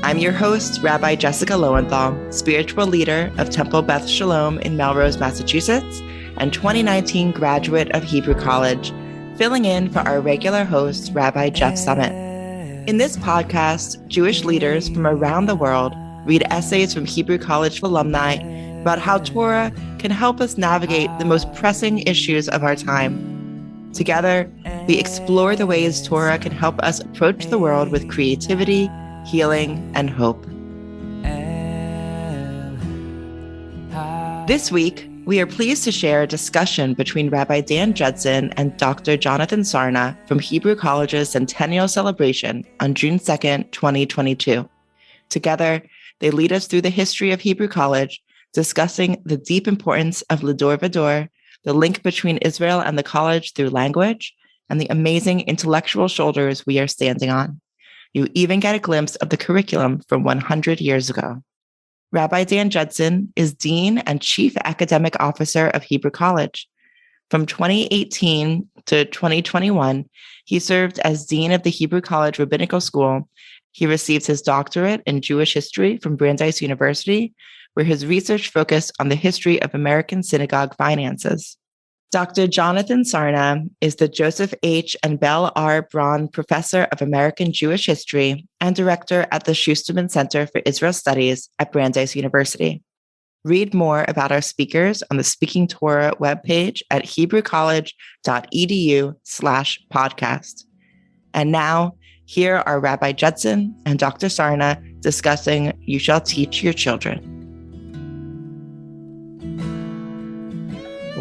I'm your host, Rabbi Jessica Lowenthal, spiritual leader of Temple Beth Shalom in Melrose, Massachusetts, and 2019 graduate of Hebrew College, filling in for our regular host, Rabbi Jeff Summit. In this podcast, Jewish leaders from around the world read essays from Hebrew College alumni about how Torah can help us navigate the most pressing issues of our time. Together, we explore the ways Torah can help us approach the world with creativity, healing, and hope. This week, we are pleased to share a discussion between Rabbi Dan Judson and Dr. Jonathan Sarna from Hebrew College's centennial celebration on June 2nd, 2022. Together, they lead us through the history of Hebrew College, discussing the deep importance of L'dor V'dor, the link between Israel and the college through language, and the amazing intellectual shoulders we are standing on. You even get a glimpse of the curriculum from 100 years ago. Rabbi Dan Judson is Dean and Chief Academic Officer of Hebrew College. From 2018 to 2021, he served as Dean of the Hebrew College Rabbinical School. He received his doctorate in Jewish history from Brandeis University, where his research focused on the history of American synagogue finances. Dr. Jonathan Sarna is the Joseph H. and Belle R. Braun Professor of American Jewish History and Director at the Schusterman Center for Israel Studies at Brandeis University. Read more about our speakers on the Speaking Torah webpage at hebrewcollege.edu/podcast. And now, here are Rabbi Judson and Dr. Sarna discussing You Shall Teach Your Children.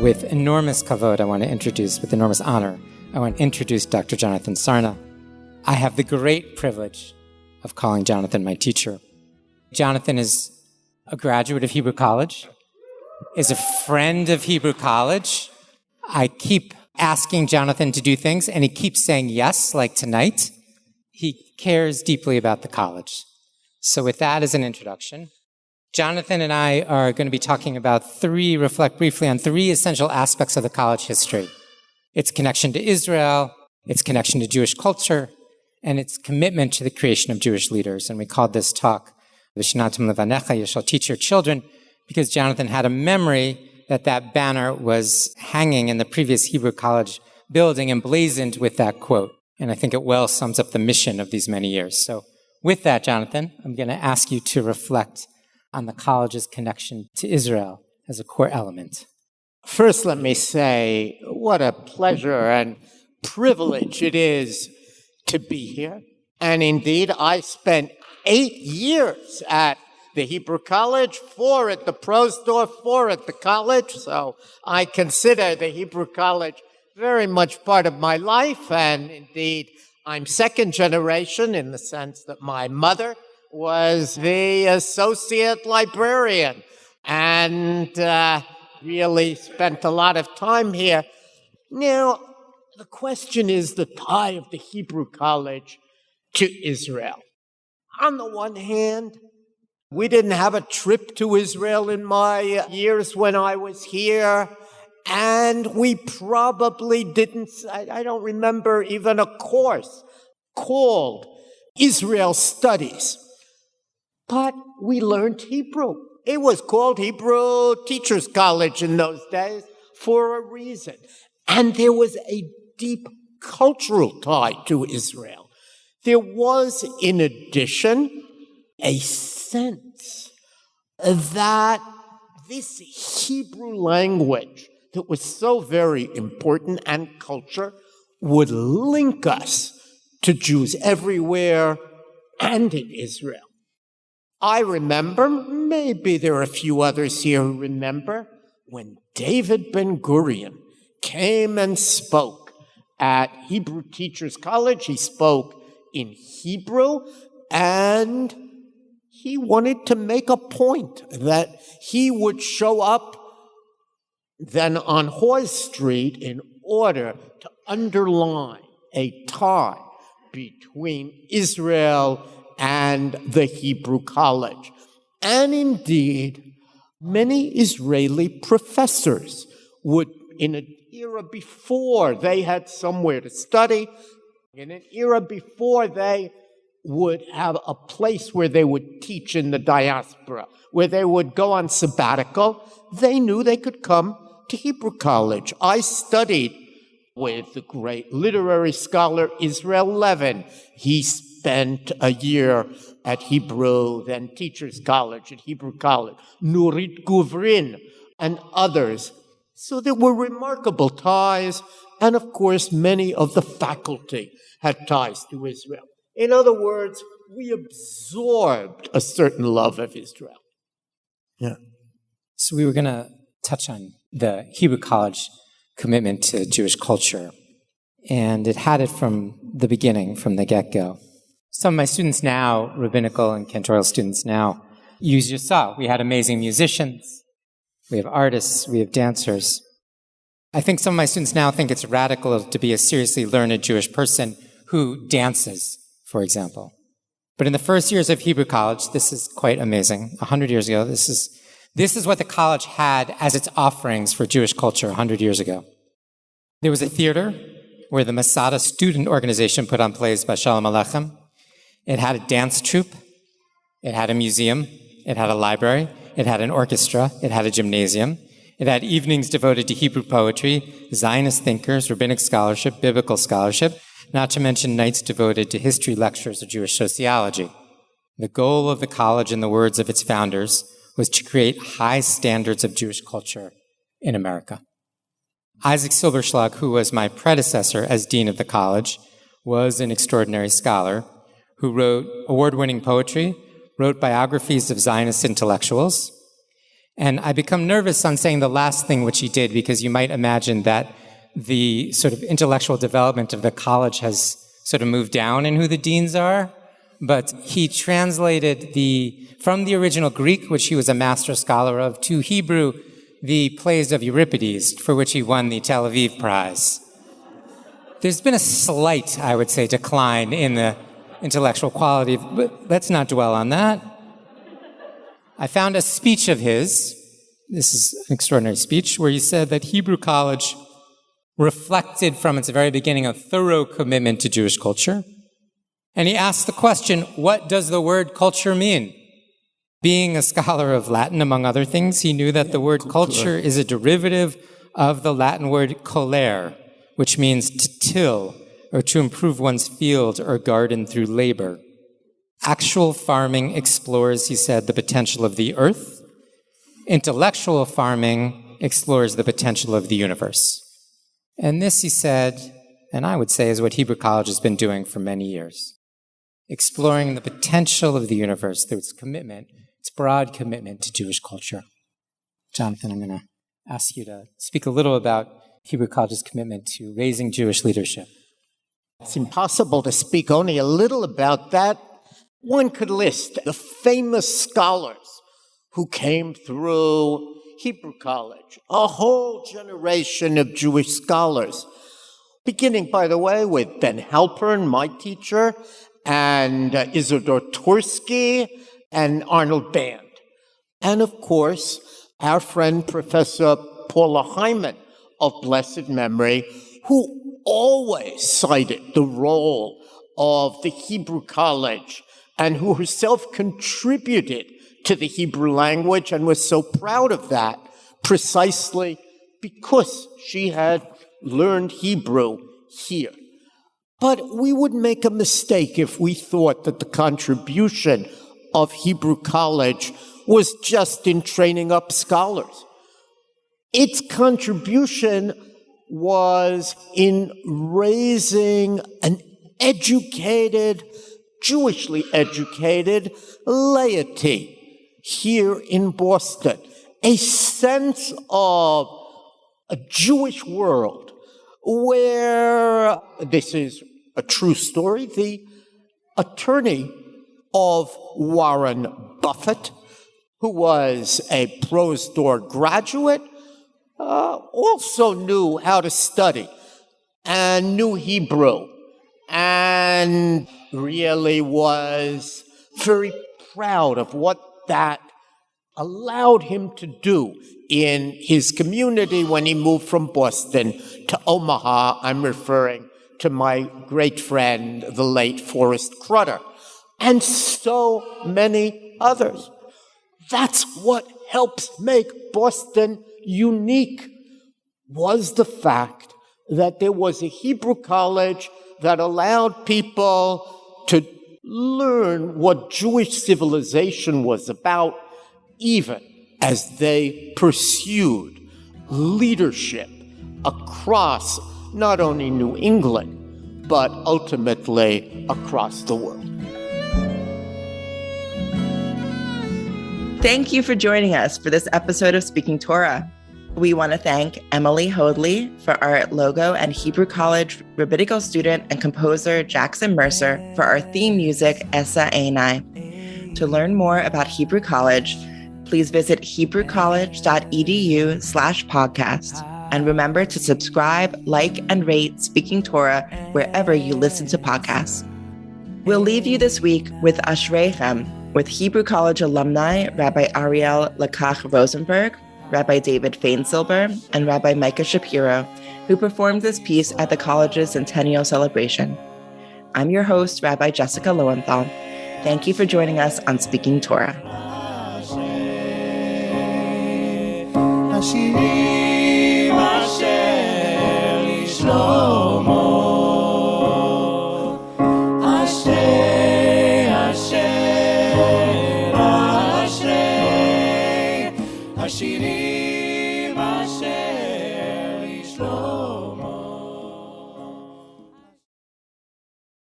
With enormous kavod, with enormous honor, I want to introduce Dr. Jonathan Sarna. I have the great privilege of calling Jonathan my teacher. Jonathan is a graduate of Hebrew College, is a friend of Hebrew College. I keep asking Jonathan to do things, and he keeps saying yes, like tonight. He cares deeply about the college. So with that as an introduction, Jonathan and I are going to be talking about reflect briefly on three essential aspects of the college history. Its connection to Israel, its connection to Jewish culture, and its commitment to the creation of Jewish leaders. And we called this talk, V'shnatim levanecha, You Shall Teach Your Children, because Jonathan had a memory that banner was hanging in the previous Hebrew College building emblazoned with that quote. And I think it well sums up the mission of these many years. So with that, Jonathan, I'm going to ask you to reflect on the college's connection to Israel as a core element. First, let me say what a pleasure and privilege it is to be here. And indeed, I spent 8 years at the Hebrew College, 4 at the Prosdorf, 4 at the college. So I consider the Hebrew College very much part of my life. And indeed, I'm second generation in the sense that my mother was the associate librarian and really spent a lot of time here. Now, the question is the tie of the Hebrew College to Israel. On the one hand, we didn't have a trip to Israel in my years when I was here, and we probably didn't, I don't remember even a course called Israel Studies. But we learned Hebrew. It was called Hebrew Teachers College in those days for a reason. And there was a deep cultural tie to Israel. There was, in addition, a sense that this Hebrew language that was so very important and culture would link us to Jews everywhere and in Israel. I remember, maybe there are a few others here who remember, when David Ben-Gurion came and spoke at Hebrew Teachers College. He spoke in Hebrew, and he wanted to make a point that he would show up then on Hawes Street in order to underline a tie between Israel and the Hebrew College. And indeed, many Israeli professors would, in an era before they had somewhere to study, in an era before they would have a place where they would teach in the diaspora, where they would go on sabbatical, they knew they could come to Hebrew College. I studied with the great literary scholar Israel Levin. He spent a year at Hebrew, then Teachers College at Hebrew College, Nurit Guvrin, and others. So there were remarkable ties, and of course, many of the faculty had ties to Israel. In other words, we absorbed a certain love of Israel. Yeah. So we were going to touch on the Hebrew College commitment to Jewish culture, and it had it from the beginning, from the get-go. Some of my students now, rabbinical and cantorial students now, you just saw, we had amazing musicians, we have artists, we have dancers. I think some of my students now think it's radical to be a seriously learned Jewish person who dances, for example. But in the first years of Hebrew College, this is quite amazing. 100 years ago, this is what the college had as its offerings for Jewish culture 100 years ago. There was a theater where the Masada student organization put on plays by Shalom Aleichem. It had a dance troupe. It had a museum. It had a library. It had an orchestra. It had a gymnasium. It had evenings devoted to Hebrew poetry, Zionist thinkers, rabbinic scholarship, biblical scholarship, not to mention nights devoted to history lectures of Jewish sociology. The goal of the college, in the words of its founders, was to create high standards of Jewish culture in America. Isaac Silberschlag, who was my predecessor as dean of the college, was an extraordinary scholar who wrote award-winning poetry, wrote biographies of Zionist intellectuals. And I become nervous on saying the last thing which he did, because you might imagine that the sort of intellectual development of the college has sort of moved down in who the deans are. But he translated from the original Greek, which he was a master scholar of, to Hebrew, the plays of Euripides, for which he won the Tel Aviv Prize. There's been a slight, I would say, decline in the intellectual quality, but let's not dwell on that. I found a speech of his, this is an extraordinary speech, where he said that Hebrew College reflected from its very beginning a thorough commitment to Jewish culture. And he asked the question, what does the word culture mean? Being a scholar of Latin, among other things, he knew that the word culture is a derivative of the Latin word colere, which means to till or to improve one's field or garden through labor. Actual farming explores, he said, the potential of the earth. Intellectual farming explores the potential of the universe. And this, he said, and I would say, is what Hebrew College has been doing for many years. Exploring the potential of the universe through its commitment, its broad commitment to Jewish culture. Jonathan, I'm going to ask you to speak a little about Hebrew College's commitment to raising Jewish leadership. It's impossible to speak only a little about that. One could list the famous scholars who came through Hebrew College, a whole generation of Jewish scholars, beginning, by the way, with Ben Halpern, my teacher, and Isidor Tursky, and Arnold Band. And of course, our friend Professor Paula Hyman of blessed memory, who always cited the role of the Hebrew College and who herself contributed to the Hebrew language and was so proud of that precisely because she had learned Hebrew here. But we would make a mistake if we thought that the contribution of Hebrew College was just in training up scholars. Its contribution was in raising an educated, Jewishly educated laity here in Boston, a sense of a Jewish world where, this is a true story, the attorney of Warren Buffett, who was a Prose Door graduate, also knew how to study and knew Hebrew and really was very proud of what that allowed him to do in his community when he moved from Boston to Omaha. I'm referring to my great friend, the late Forrest Crutter. and so many others. That's what helps make Boston unique, was the fact that there was a Hebrew college that allowed people to learn what Jewish civilization was about, even as they pursued leadership across not only New England, but ultimately across the world. Thank you for joining us for this episode of Speaking Torah. We want to thank Emily Hoadley for our logo and Hebrew College rabbinical student and composer Jackson Mercer for our theme music, Essa Einai. To learn more about Hebrew College, please visit hebrewcollege.edu/podcast. And remember to subscribe, like, and rate Speaking Torah wherever you listen to podcasts. We'll leave you this week with Ashreichem, with Hebrew College alumni Rabbi Ariel Lakach Rosenberg, Rabbi David Fainsilber, and Rabbi Micah Shapiro, who performed this piece at the college's centennial celebration. I'm your host, Rabbi Jessica Lowenthal. Thank you for joining us on Speaking Torah. Ashiri